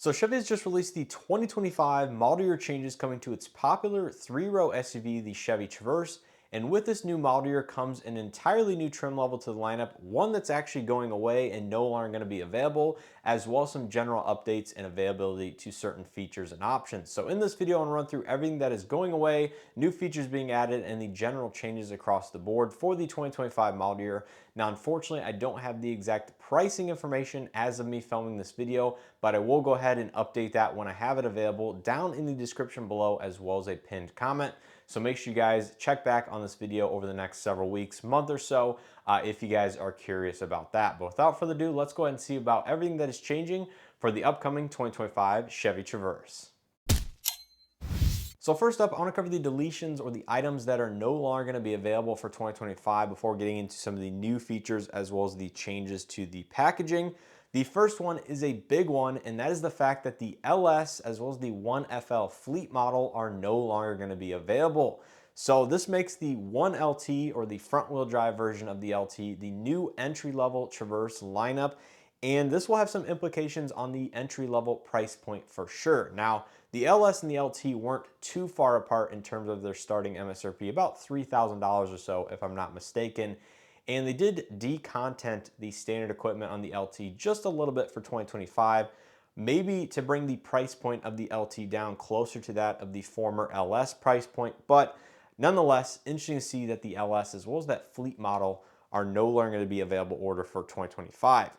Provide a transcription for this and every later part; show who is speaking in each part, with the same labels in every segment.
Speaker 1: So Chevy has just released the 2025 model year changes coming to its popular three-row SUV, the Chevy Traverse. And with this new model year comes an entirely new trim level to the lineup, one that's actually going away and no longer going to be available, as well as some general updates and availability to certain features and options. So in this video, I'm going to run through everything that is going away, new features being added, and the general changes across the board for the 2025 model year. Now, unfortunately, I don't have the exact pricing information as of me filming this video, but I will go ahead and update that when I have it available down in the description below, as well as a pinned comment. So make sure you guys check back on this video over the next several weeks, month or so, if you guys are curious about that. But without further ado, let's go ahead and see about everything that is changing for the upcoming 2025 Chevy Traverse. So first up, I want to cover the deletions or the items that are no longer going to be available for 2025 before getting into some of the new features as well as the changes to the packaging. The first one is a big one, and that is the fact that the LS as well as the 1FL fleet model are no longer going to be available. So this makes the 1LT or the front wheel drive version of the LT the new entry level Traverse lineup. And this will have some implications on the entry level price point for sure. Now, the LS and the LT weren't too far apart in terms of their starting MSRP, about $3,000 or so, if I'm not mistaken. And they did decontent the standard equipment on the LT just a little bit for 2025, maybe to bring the price point of the LT down closer to that of the former LS price point. But nonetheless, interesting to see that the LS as well as that fleet model are no longer going to be available order for 2025.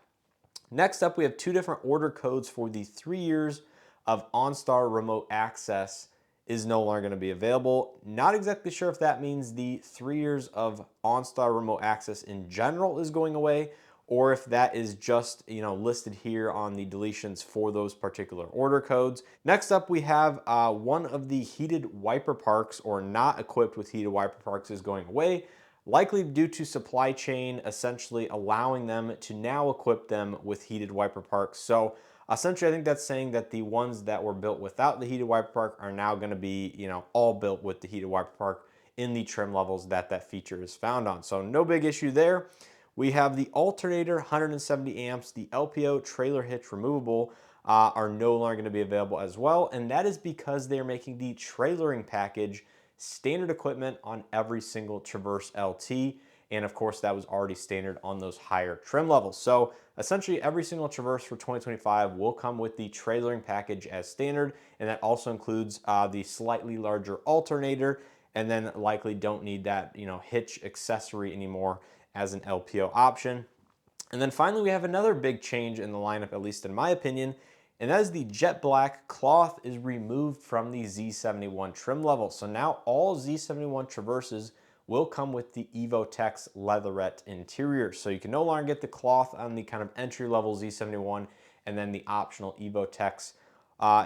Speaker 1: Next up, we have two different order codes for the 3 years of OnStar remote access is no longer going to be available. Not exactly sure if that means the 3 years of OnStar remote access in general is going away, or if that is just, listed here on the deletions for those particular order codes. Next up, we have one of the heated wiper parks or not equipped with heated wiper parks is going away, likely due to supply chain essentially allowing them to now equip them with heated wiper parks. So essentially, I think that's saying that the ones that were built without the heated wiper park are now going to be, all built with the heated wiper park in the trim levels that that feature is found on. So no big issue there. We have the alternator 170 amps, the LPO trailer hitch removable are no longer going to be available as well. And that is because they're making the trailering package standard equipment on every single Traverse LT. And of course, that was already standard on those higher trim levels. So essentially, every single Traverse for 2025 will come with the trailering package as standard. And that also includes the slightly larger alternator. And then likely don't need that, hitch accessory anymore as an LPO option. And then finally, we have another big change in the lineup, at least in my opinion, and that is the jet black cloth is removed from the Z71 trim level. So now all Z71 Traverses will come with the EvoTex leatherette interior. So you can no longer get the cloth on the kind of entry level Z71 and then the optional EvoTex.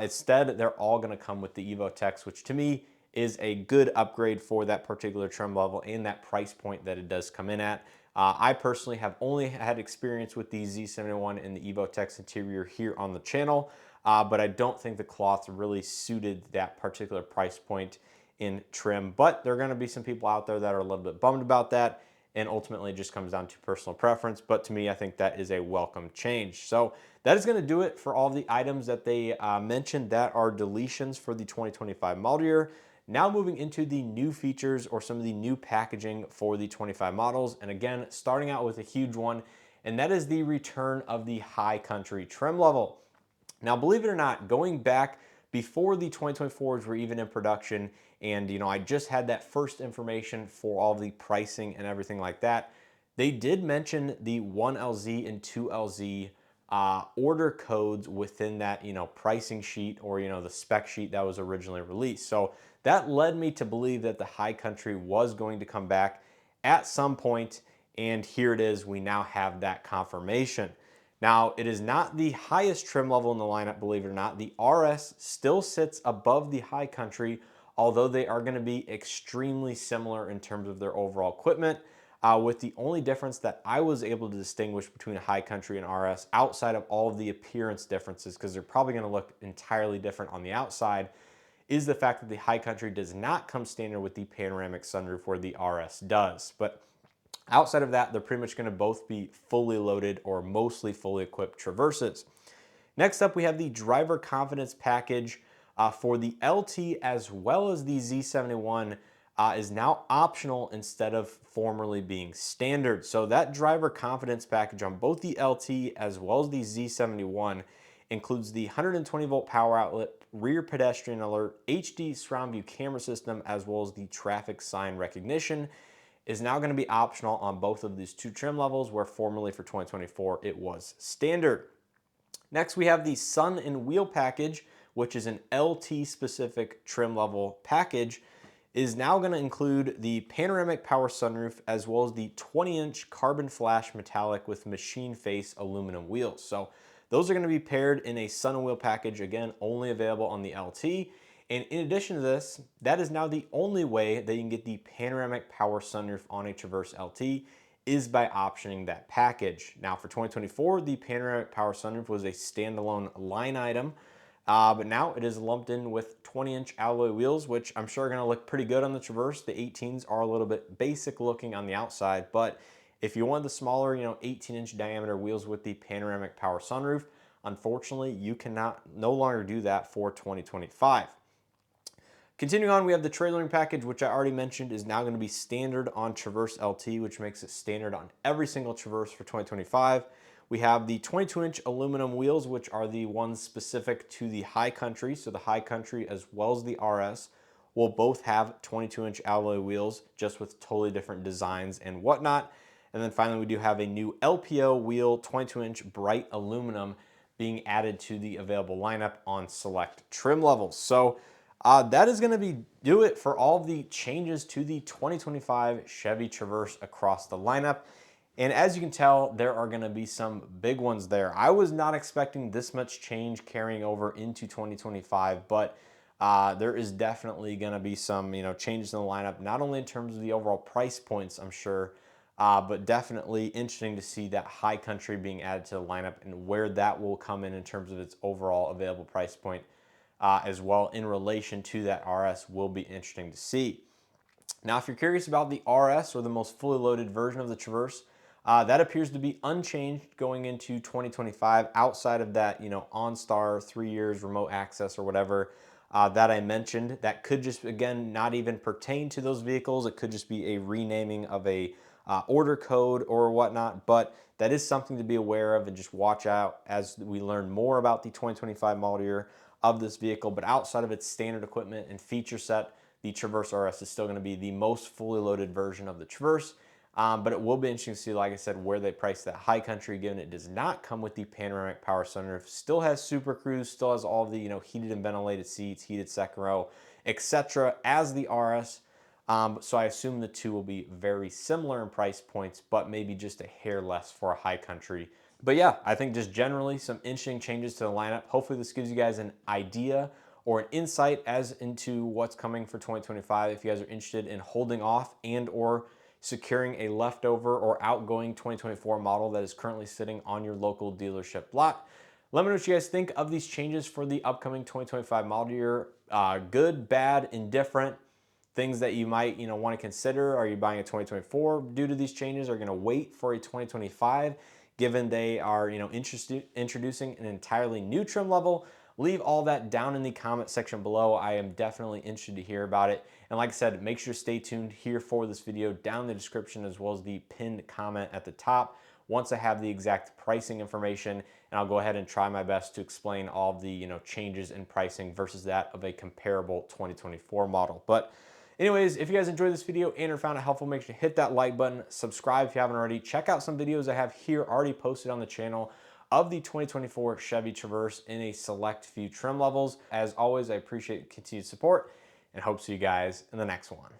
Speaker 1: Instead, they're all going to come with the EvoTex, which to me is a good upgrade for that particular trim level and that price point that it does come in at. I personally have only had experience with the Z71 and the EvoTex interior here on the channel, but I don't think the cloth really suited that particular price point in trim. But there are going to be some people out there that are a little bit bummed about that, and ultimately it just comes down to personal preference. But to me, I think that is a welcome change. So that is going to do it for all the items that they mentioned that are deletions for the 2025 model year. Now moving into the new features or some of the new packaging for the 25 models. And again, starting out with a huge one, and that is the return of the high country trim level. Now, believe it or not, going back before the 2024s were even in production, and I just had that first information for all the pricing and everything like that, they did mention the 1LZ and 2LZ order codes within that pricing sheet or the spec sheet that was originally released. So that led me to believe that the high country was going to come back at some point, and here it is. We now have that confirmation. Now, it is not the highest trim level in the lineup, believe it or not. The RS still sits above the high country, although they are going to be extremely similar in terms of their overall equipment, with the only difference that I was able to distinguish between a high country and RS outside of all of the appearance differences, because they're probably going to look entirely different on the outside, is the fact that the high country does not come standard with the panoramic sunroof where the RS does. But outside of that, they're pretty much going to both be fully loaded or mostly fully equipped Traverses. Next up, we have the driver confidence package for the LT as well as the Z71 is now optional instead of formerly being standard. So that driver confidence package on both the LT as well as the Z71 includes the 120 volt power outlet, rear pedestrian alert, HD surround view camera system, as well as the traffic sign recognition is now going to be optional on both of these two trim levels, where formerly for 2024 it was standard. Next, we have the Sun and Wheel package, which is an LT specific trim level package, is now going to include the panoramic power sunroof as well as the 20-inch carbon flash metallic with machine face aluminum wheels. So those are going to be paired in a Sun and Wheel package, again, only available on the LT. And in addition to this, that is now the only way that you can get the panoramic power sunroof on a Traverse LT is by optioning that package. Now for 2024, the panoramic power sunroof was a standalone line item, but now it is lumped in with 20-inch alloy wheels, which I'm sure are gonna look pretty good on the Traverse. The 18s are a little bit basic looking on the outside, but if you want the smaller, 18-inch diameter wheels with the panoramic power sunroof, unfortunately, you cannot no longer do that for 2025. Continuing on, we have the trailering package, which I already mentioned is now going to be standard on Traverse LT, which makes it standard on every single Traverse for 2025. We have the 22-inch aluminum wheels, which are the ones specific to the High Country. So the High Country as well as the RS will both have 22-inch alloy wheels, just with totally different designs and whatnot. And then finally, we do have a new LPO wheel, 22-inch bright aluminum being added to the available lineup on select trim levels. So that is going to do it for all of the changes to the 2025 Chevy Traverse across the lineup. And as you can tell, there are going to be some big ones there. I was not expecting this much change carrying over into 2025, but there is definitely going to be some changes in the lineup, not only in terms of the overall price points, I'm sure, but definitely interesting to see that High Country being added to the lineup and where that will come in terms of its overall available price point. As well in relation to that RS will be interesting to see. Now, if you're curious about the RS, or the most fully loaded version of the Traverse, that appears to be unchanged going into 2025 outside of that, OnStar 3 years remote access or whatever that I mentioned. That could just, again, not even pertain to those vehicles. It could just be a renaming of a order code or whatnot, but that is something to be aware of and just watch out as we learn more about the 2025 model year of this vehicle. But outside of its standard equipment and feature set, the Traverse RS is still going to be the most fully loaded version of the Traverse. But it will be interesting to see, like I said, where they price that High Country, given it does not come with the panoramic power sunroof. Still has Super Cruise, still has all the heated and ventilated seats, heated second row, etc. as the RS. So I assume the two will be very similar in price points, but maybe just a hair less for a High Country. But yeah, I think just generally some interesting changes to the lineup. Hopefully this gives you guys an idea or an insight as into what's coming for 2025. If you guys are interested in holding off and or securing a leftover or outgoing 2024 model that is currently sitting on your local dealership lot. Let me know what you guys think of these changes for the upcoming 2025 model year. Good, bad, indifferent. Things that you might want to consider. Are you buying a 2024 due to these changes? Are you going to wait for a 2025 given they are introducing an entirely new trim level? Leave all that down in the comment section below. I am definitely interested to hear about it. And like I said, make sure to stay tuned here for this video down in the description, as well as the pinned comment at the top. Once I have the exact pricing information, and I'll go ahead and try my best to explain all of the changes in pricing versus that of a comparable 2024 model. But anyways, if you guys enjoyed this video and or found it helpful, make sure to hit that like button, subscribe if you haven't already. Check out some videos I have here already posted on the channel of the 2024 Chevy Traverse in a select few trim levels. As always, I appreciate continued support and hope to see you guys in the next one.